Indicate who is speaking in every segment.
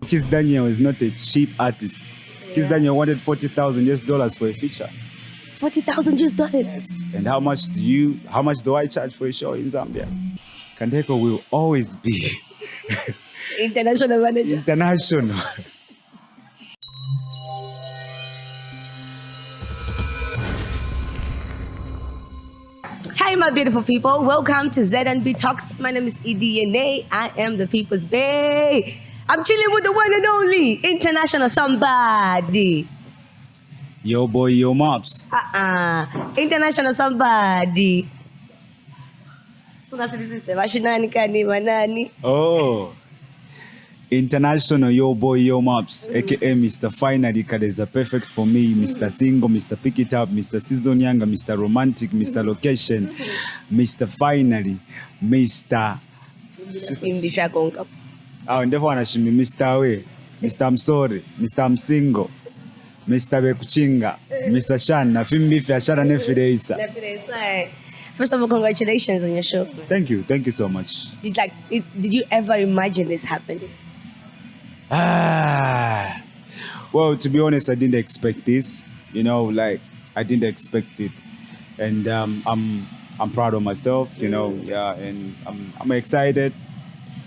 Speaker 1: Kiss Daniel is not a cheap artist. Yeah. Kiss Daniel wanted $40,000 for a feature.
Speaker 2: $40,000.
Speaker 1: And how much do I charge for a show in Zambia? Kandeko will always be
Speaker 2: international manager.
Speaker 1: International.
Speaker 2: Hi, my beautiful people. Welcome to ZMB Talks. My name is E.D.N.A. I am the people's bae. I'm chilling with the one and only international somebody.
Speaker 1: Yo boy, yo mops.
Speaker 2: International somebody.
Speaker 1: Oh. International yo boy, yo mops. AKA Mr. Finally, Kadeza perfect for me. Mr. Single, Mr. Pick It Up, Mr. Season Younger, Mr. Romantic, Mr. Location, Mr. Finally, Mr. And everyone has me, Mr. Way, Mr. I'm sorry, Mr. I'm single, Mr. Bekuchinga, Mr. Shanna, Fimbifi, Shana Nefideisa.
Speaker 2: First of all, congratulations on your show.
Speaker 1: Thank you so much.
Speaker 2: Did you ever imagine this happening?
Speaker 1: Well, to be honest, I didn't expect this. I didn't expect it, and I'm proud of myself. And I'm excited.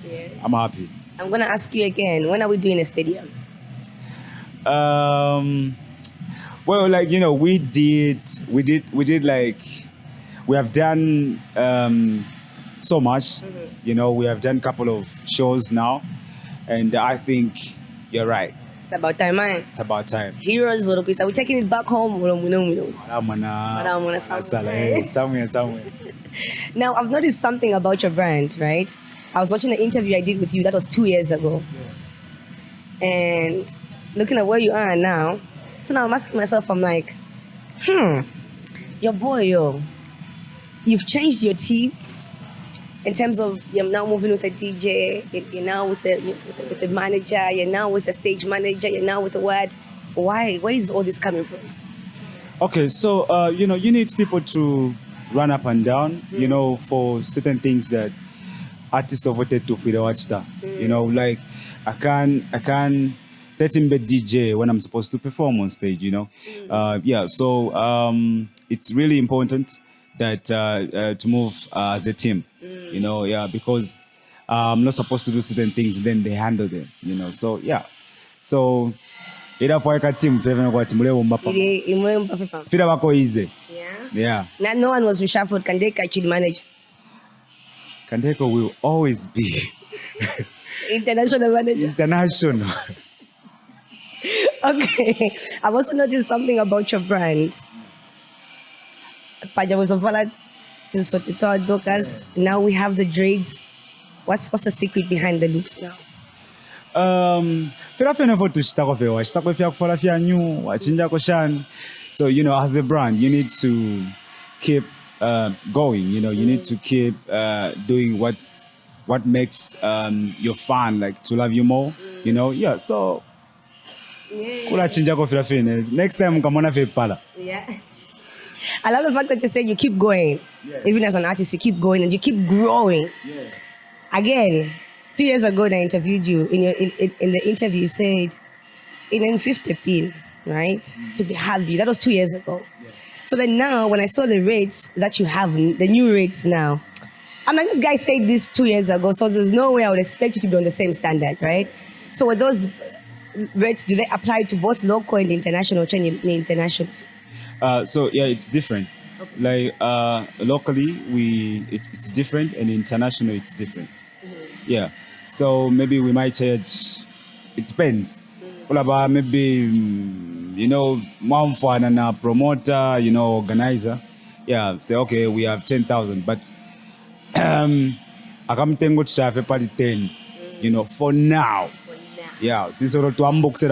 Speaker 2: Yeah.
Speaker 1: I'm happy.
Speaker 2: I'm gonna ask you again. When are we doing a stadium?
Speaker 1: Well, we have done so much.
Speaker 2: Mm-hmm.
Speaker 1: We have done a couple of shows now, and I think you're right.
Speaker 2: It's about time, man.
Speaker 1: It's about time.
Speaker 2: Heroes, are we taking it back home?
Speaker 1: Somewhere.
Speaker 2: Now, I've noticed something about your brand, right? I was watching the interview I did with you. That was 2 years ago. Yeah. And looking at where you are now, so now I'm asking myself, I'm like, your boy, you've changed your team in terms of you're now moving with a DJ, you're now with a manager, you're now with a stage manager, you're now with a what? Why? Where is all this coming from?
Speaker 1: Okay, so you need people to run up and down, for certain things that artists voted to for the watch star. Like I can't let him be DJ when I'm supposed to perform on stage, So it's really important that to move as a team, because I'm not supposed to do certain things, then they handle them, So yeah, so either for a team, easy. Yeah.
Speaker 2: No one was reshuffled. Kandeko actually manage.
Speaker 1: Kandeko will always be
Speaker 2: international manager.
Speaker 1: International.
Speaker 2: Okay. I've also noticed something about your brand. Now we have the dreads. What's the secret behind the looks now?
Speaker 1: So, as a brand, you need to keep going, you need to keep doing what makes your fan to love you more, so next time come on.
Speaker 2: Yeah. I love the fact that you say you keep going. Yeah. Even as an artist, you keep going and you keep growing. Yeah. Again, 2 years ago when I interviewed you, in the interview you said in 50 pin, right? To have you. That was 2 years ago. Yeah. So then now when I saw the rates that you have, the new rates now, I'm like, this guy said this 2 years ago, so there's no way I would expect you to be on the same standard, right? So with those rates, do they apply to both local and international? International?
Speaker 1: So yeah, it's different. Okay. Locally, it's different, and international, it's different. Mm-hmm. Yeah. So maybe we might charge. It depends. Mm-hmm. Maybe one for a promoter, organizer. Yeah. Say okay, we have 10,000, but I come to charge party 10. For now. Yeah. Since to unbox it,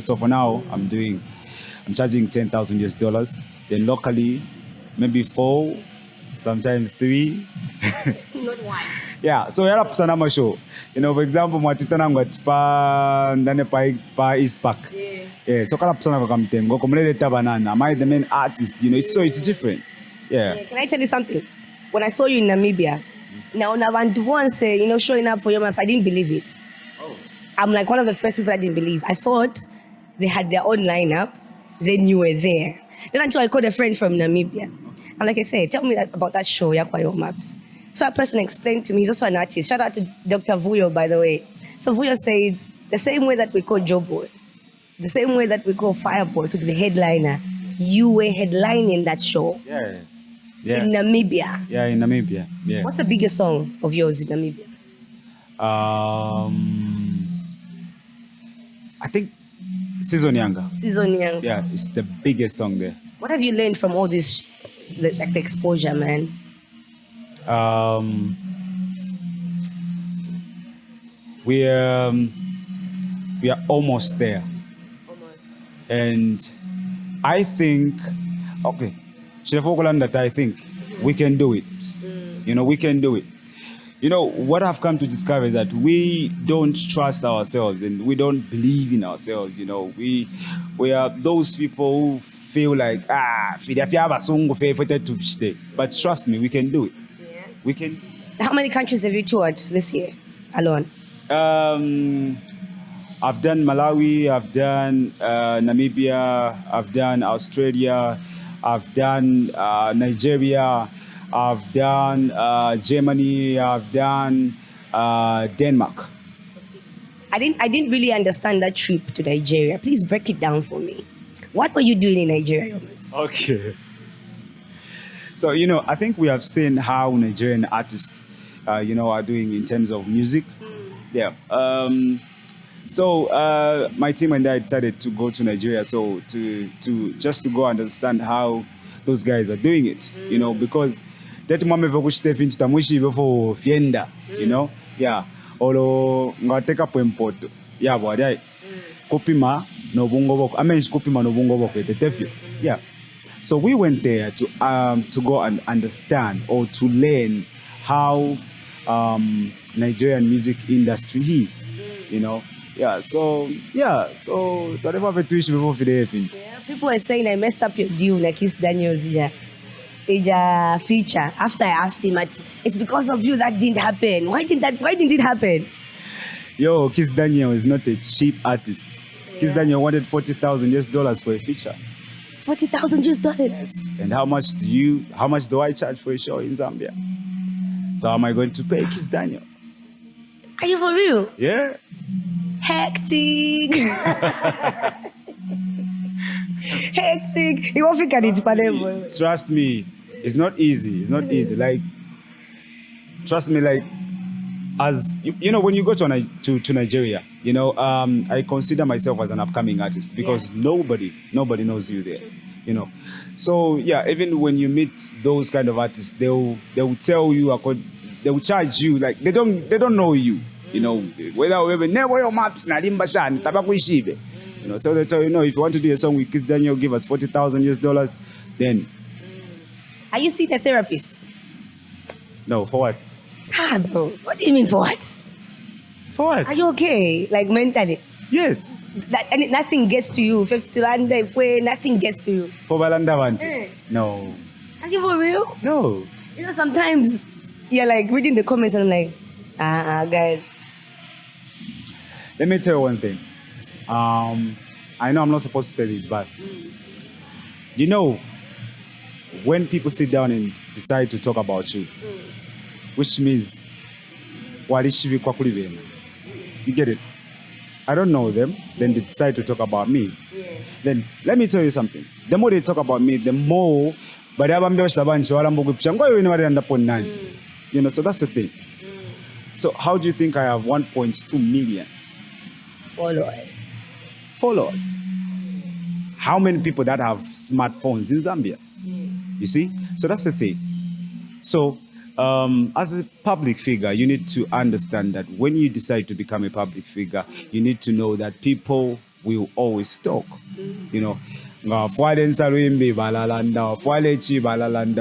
Speaker 1: so for now, I'm charging $10,000. Then locally, maybe 4, sometimes 3.
Speaker 2: Not one.
Speaker 1: Yeah, so you're up to show. For example, my tutanangwa pa East Park. Yeah, so kala psana kwa kamtem. Go kumlele banana. Am I the main artist? It's different. Yeah.
Speaker 2: Can I tell you something? When I saw you in Namibia, now Navandu one say, showing up for your maps, I didn't believe it. I'm like one of the first people that didn't believe. I thought they had their own lineup, then you were there. Then until I called a friend from Namibia. I'm like, I said, tell me about that show, Yakwayo Maps. So that person explained to me, he's also an artist. Shout out to Dr. Vuyo, by the way. So Vuyo said, the same way that we call Joe Boy, the same way that we call Fireboy to be the headliner, you were headlining that show.
Speaker 1: Yeah.
Speaker 2: In Namibia.
Speaker 1: Yeah, in Namibia. Yeah.
Speaker 2: What's the biggest song of yours in Namibia?
Speaker 1: I think Season Younger.
Speaker 2: Season Young.
Speaker 1: Yeah, it's the biggest song there.
Speaker 2: What have you learned from all this, like the exposure, man?
Speaker 1: We are almost there. And I think, okay, that I think we can do it. You know, we can do it. You know, what I've come to discover is that we don't trust ourselves and we don't believe in ourselves. You know, we are those people who feel like, but trust me, we can do it.
Speaker 2: Yeah.
Speaker 1: We can.
Speaker 2: How many countries have you toured this year alone?
Speaker 1: I've done Malawi, I've done Namibia, I've done Australia, I've done Nigeria, I've done Germany, I've done Denmark.
Speaker 2: I didn't really understand that trip to Nigeria. Please break it down for me. What were you doing in Nigeria?
Speaker 1: Okay. So, you know, I think we have seen how Nigerian artists, are doing in terms of music. Yeah. So my team and I decided to go to Nigeria, so to go understand how those guys are doing it, you know, because that moment we step into tamushi before fienda, you know, yeah, olo ngateka pwempoto, yeah, wadai, kopima no bungo boko, I mean kopima no bungo boko, the devil, yeah. So we went there to go and understand or to learn how Nigerian music industry is, you know. Yeah, so whatever we twitch before
Speaker 2: people are saying I messed up your deal like it's Daniel's feature. After I asked him, it's because of you that didn't happen. Why didn't it happen?
Speaker 1: Yo, Kiss Daniel is not a cheap artist. Yeah. Kiss Daniel wanted $40,000 for a feature.
Speaker 2: $40,000?
Speaker 1: And how much do I charge for a show in Zambia? So how am I going to pay Kiss Daniel?
Speaker 2: Are you for real?
Speaker 1: Yeah.
Speaker 2: Hectic. Hectic. You won't forget it,
Speaker 1: trust me, it's not easy. It's not easy. Like, trust me, like, as you know, when you go to Nigeria, you know, I consider myself as an upcoming artist because nobody knows you there, you know. So yeah, even when you meet those kind of artists, they will tell you, they will charge you like they don't know you. You know, whether never your maps na limbashan tabakuishibe. You know, so they tell you, no, if you want to do a song with Kiss Daniel, give us $40,000, then.
Speaker 2: Are you seeing a therapist?
Speaker 1: No, for what?
Speaker 2: Bro, what do you mean for what?
Speaker 1: For what?
Speaker 2: Are you okay, like mentally?
Speaker 1: Yes.
Speaker 2: And nothing gets to you. Nothing gets to you.
Speaker 1: For Balanda No.
Speaker 2: Are you for real?
Speaker 1: No.
Speaker 2: You know, sometimes you're like reading the comments and I'm like, guys.
Speaker 1: Let me tell you one thing. I know I'm not supposed to say this, but you know, when people sit down and decide to talk about you, which means you get it? I don't know them, then they decide to talk about me. Then let me tell you something. The more they talk about me, the more you know, so that's the thing. So how do you think I have 1.2 million followers? How many people that have smartphones in Zambia? You see? So that's the thing. So as a public figure, you need to understand that when you decide to become a public figure, you need to know that people will always talk. You know,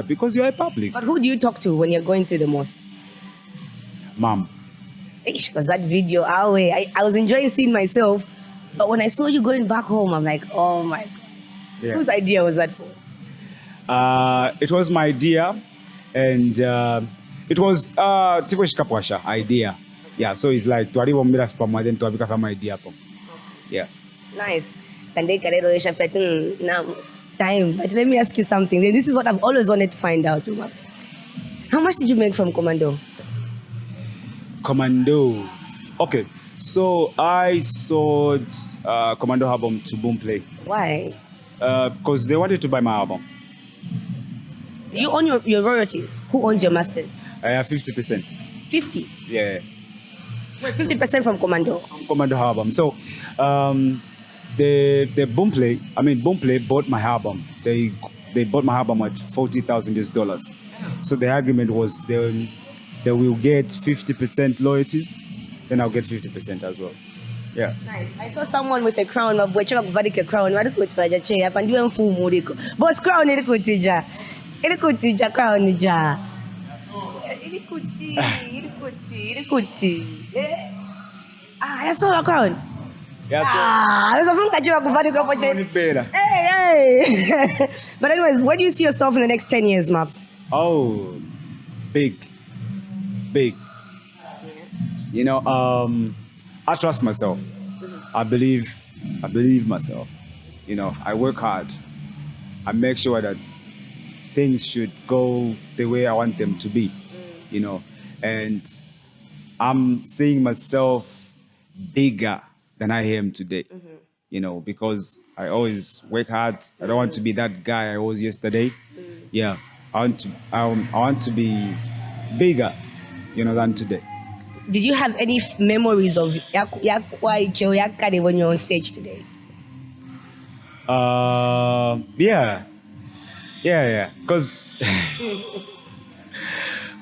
Speaker 1: because you're a public.
Speaker 2: But who do you talk to when you're going through the most?
Speaker 1: Mom.
Speaker 2: Because that video, I was enjoying seeing myself, but when I saw you going back home, I'm like, oh my God. Yeah. Whose idea was that for?
Speaker 1: It was my idea, and it was Tifosh Kapwasha idea. Yeah, so it's like twari bombira fama then twabika fama idea pom. Yeah.
Speaker 2: Nice. And they can now time. But let me ask you something. This is what I've always wanted to find out, Maps. How much did you make from Commando?
Speaker 1: Commando. Okay, so I sold Commando album to Boomplay.
Speaker 2: Why?
Speaker 1: Because they wanted to buy my album.
Speaker 2: You own your royalties. Who owns your masters?
Speaker 1: I have 50%.
Speaker 2: 50?
Speaker 1: Yeah.
Speaker 2: Wait, 50% from Commando?
Speaker 1: Commando album. So the Boomplay bought my album. They bought my album at $40,000. So the agreement was they will get 50% loyalties, then I'll get 50% as well. Yeah.
Speaker 2: Nice. I saw someone with a crown. But crown. Boss crown crown I saw a crown.
Speaker 1: Yeah.
Speaker 2: Hey. But anyways, where do you see yourself in the next 10 years, Maps?
Speaker 1: Oh, big. You know, I trust myself. I believe myself. You know, I work hard. I make sure that things should go the way I want them to be. You know, and I'm seeing myself bigger than I am today. You know, because I always work hard. I don't want to be that guy I was yesterday. Yeah, I want to be bigger, you know, than today.
Speaker 2: Did you have any memories of Yakade when you're on stage today?
Speaker 1: Yeah. Because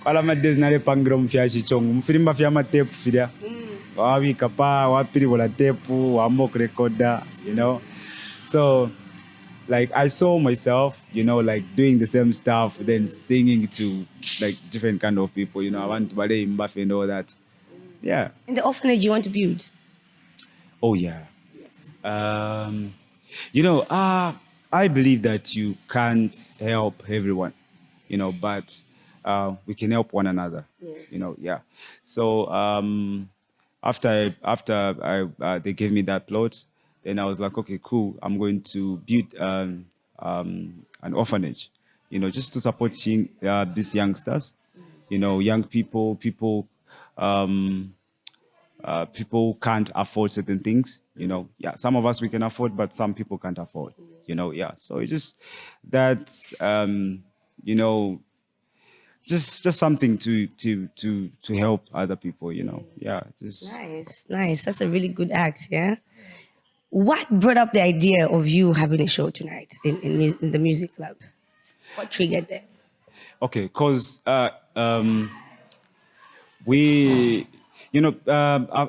Speaker 1: all my days na pangrom fia chichong mfirimba fia matepu fidia. Wawi kapa wapiri wala tepu wamok recorder, you know. So like I saw myself, you know, like doing the same stuff, then singing to like different kind of people, you know. I want to ballet mbafe and all that. Yeah.
Speaker 2: In the orphanage you want to build?
Speaker 1: Oh yeah.
Speaker 2: Yes.
Speaker 1: You know, I believe that you can't help everyone, you know, but we can help one another. Yeah. You know, yeah. So after they gave me that plot, then I was like, okay, cool. I'm going to build an orphanage, you know, just to support these youngsters, you know, young people, people can't afford certain things, you know. Yeah, some of us we can afford, but some people can't afford, you know. Yeah, so it's just that, you know, just something to help other people, you know. Yeah, just
Speaker 2: nice. That's a really good act. Yeah. What brought up the idea of you having a show tonight in the music club? What triggered that?
Speaker 1: Okay, because we, you know,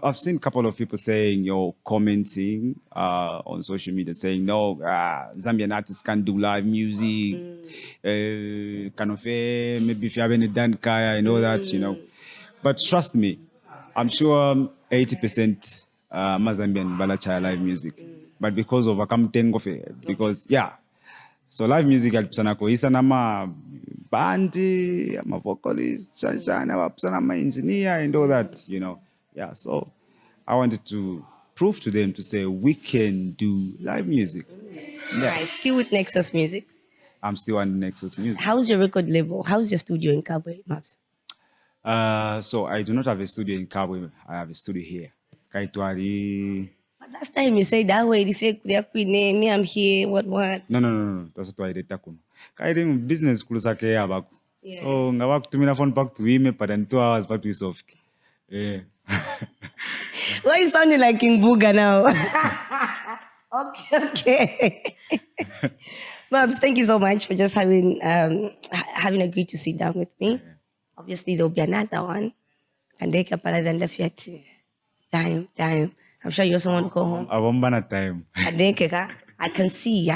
Speaker 1: I've seen a couple of people saying, you're commenting on social media saying, no, Zambian artists can't do live music. Kind of, maybe if you haven't done Kaya, I know that, you know. But trust me, I'm sure 80% Mazambian Balacha live music. But because of Akamtengofe, because, yeah. So live music alipusana koisa na ma bandi, ma vocalist, shana wapusana ma engineer and all that, you know. Yeah, so I wanted to prove to them to say we can do live music.
Speaker 2: Yeah. Right. Still with Nexus Music?
Speaker 1: I'm still on Nexus Music.
Speaker 2: How's your record label? How's your studio in Kabwe, Maps?
Speaker 1: So I do not have a studio in Kabwe. I have a studio here. Kaitwari.
Speaker 2: But last time you said that way, the fake name, me, I'm here, what?
Speaker 1: No. That's what I did. Kairi business kulusake abaku. So ngawa kutumina phone back to him, but in 2 hours back to his office. Yeah.
Speaker 2: Why you sounding like King Booga now? Okay. Mabs, thank you so much for just having agreed to sit down with me. Yeah. Obviously, there'll be another one. And they can pala than the fiat. Time. I'm sure you also want to go home.
Speaker 1: I won't ban a time.
Speaker 2: I can see.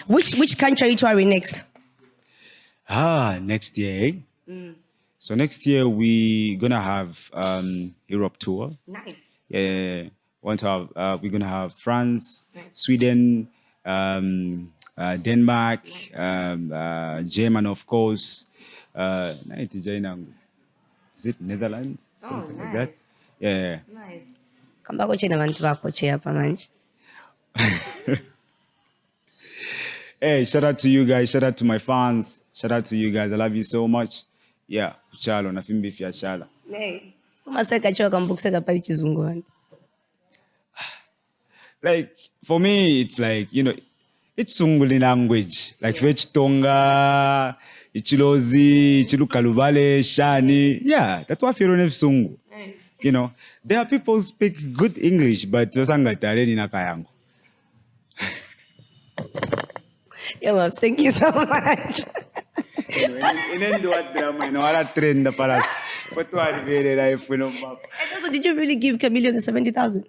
Speaker 2: Which country are you touring next?
Speaker 1: Next year. So next year we're gonna have Europe tour.
Speaker 2: Nice.
Speaker 1: Yeah. We're gonna have France, nice. Sweden, Denmark, Germany, of course. Is it Netherlands? Something nice. Like that. Yeah.
Speaker 2: Nice. Kamba kochena abantu bakoche hapa manje.
Speaker 1: Hey, shout out to you guys. Shout out to my fans. Shout out to you guys. I love you so much. Yeah, kuchalo na fimbi fya shala.
Speaker 2: Hey, suma seka choka mbukiseka pali chizungu wani.
Speaker 1: Like for me, it's like it's Sunguli language. Like Tonga, Ichilozi, Ichilukalubale, Shani. Yeah, that's what I feel in Sungu. There are people who speak good English, but Tosanga Tareni Nakayango.
Speaker 2: Yeah, Mabs, thank you so much. And also, did you really give Chameleon the 70,000?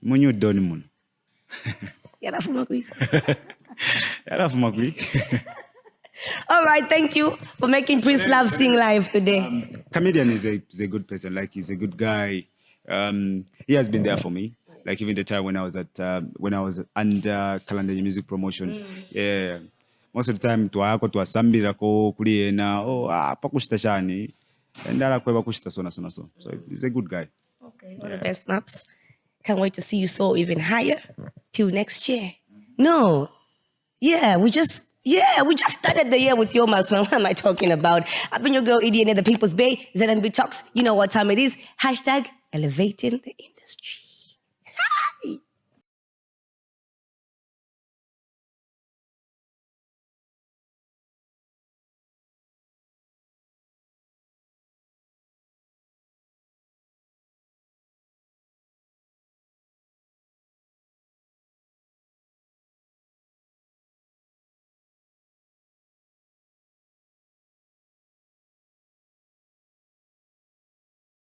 Speaker 1: Munyu doni mun.
Speaker 2: Yala fumakwi.
Speaker 1: Yala fumakwi.
Speaker 2: All right, thank you for making Prince Love sing live today.
Speaker 1: Comedian is a good person. Like he's a good guy. He has been there for me. Like even the time when I was under calendar music promotion. Yeah. Most of the time to asambira ko kuliena pakushita shani and ala kwa pakushita so. So he's a good guy.
Speaker 2: Okay, all the best, Maps. Can't wait to see you soar even higher till next year. No. Yeah, we just started the year with your Maps. What am I talking about? I've been your girl E.D.N.A, the People's Bay, ZMB Talks. You know what time it is. #elevating the industry.